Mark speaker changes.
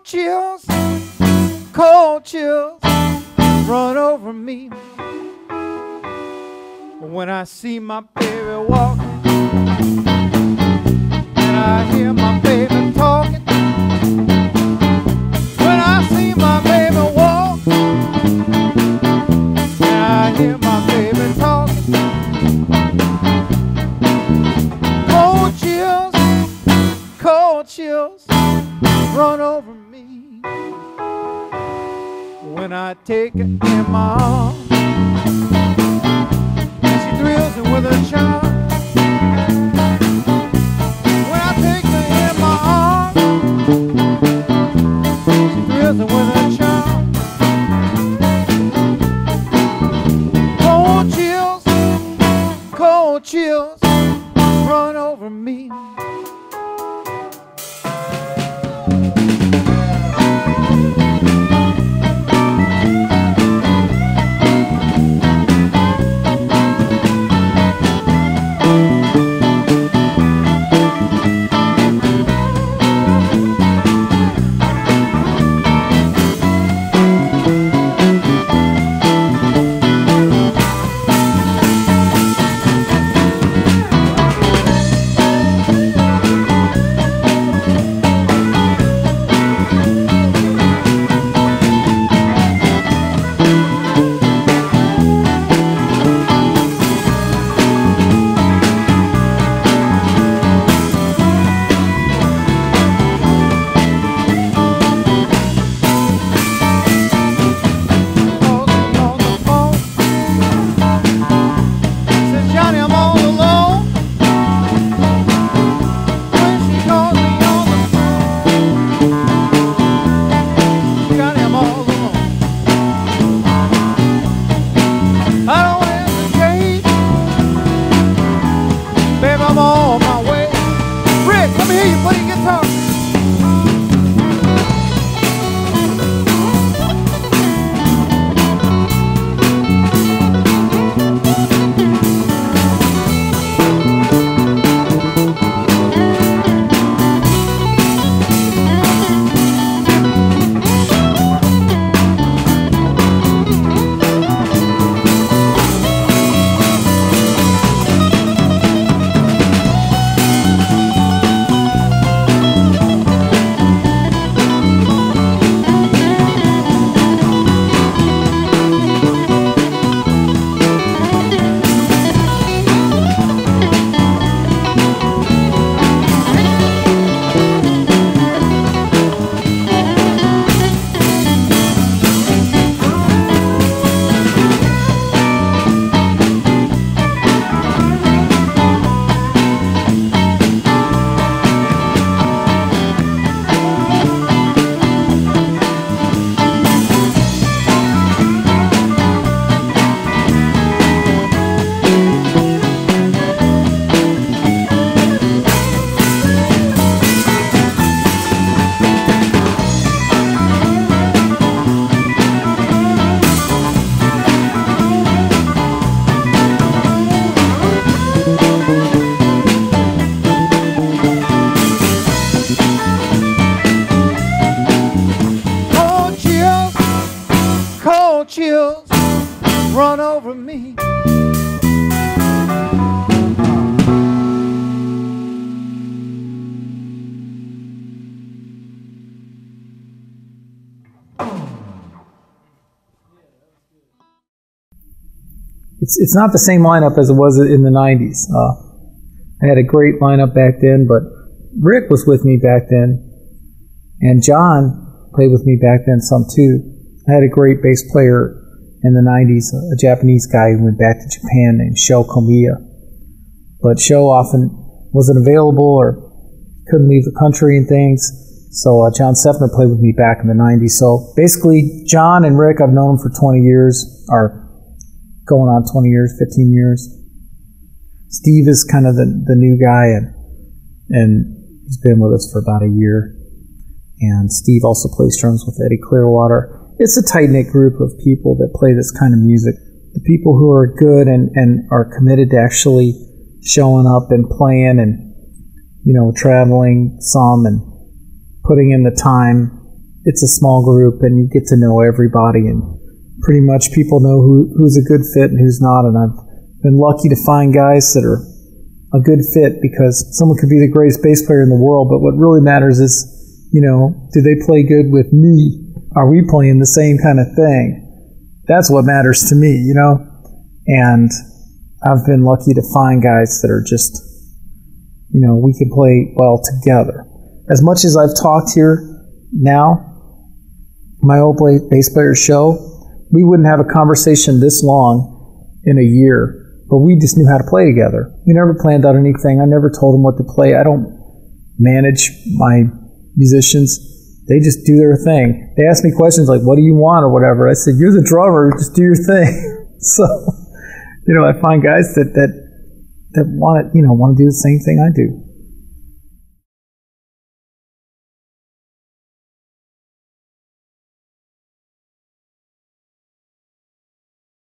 Speaker 1: chills, cold chills run over me when I see my baby walking and I hear my baby talking. When I see my baby walk and I hear my baby talking. Cold chills run over me when I take her in my arms and she thrills me with her charm. When I take her in my arms, she thrills me with her charm. Cold chills run over me. Run over me.
Speaker 2: It's not the same lineup as it was in the 90s. I had a great lineup back then, but Rick was with me back then, and John played with me back then some too. I had a great bass player in the 90s, a Japanese guy who went back to Japan named Sho Komiya. But Sho often wasn't available or couldn't leave the country and things, so John Sefner played with me back in the 90s. So basically, John and Rick, I've known them for 20 years, or going on 20 years, 15 years. Steve is kind of the new guy, and he's been with us for about a year. And Steve also plays drums with Eddie Clearwater. It's a tight-knit group of people that play this kind of music. The people who are good and are committed to actually showing up and playing and, you know, traveling some and putting in the time. it's a small group and you get to know everybody, and pretty much people know who's a good fit and who's not. And I've been lucky to find guys that are a good fit, because someone could be the greatest bass player in the world, but what really matters is, do they play good with me? Are we playing the same kind of thing? That's what matters to me, And I've been lucky to find guys that are just, we can play well together. As much as I've talked here now, my old bass player show, we wouldn't have a conversation this long in a year, but we just knew how to play together. We never planned out anything. I never told them what to play. I don't manage my musicians. They just do their thing. They ask me questions like, what do you want or whatever. I said, you're the drummer, just do your thing. So, I find guys that want to do the same thing I do.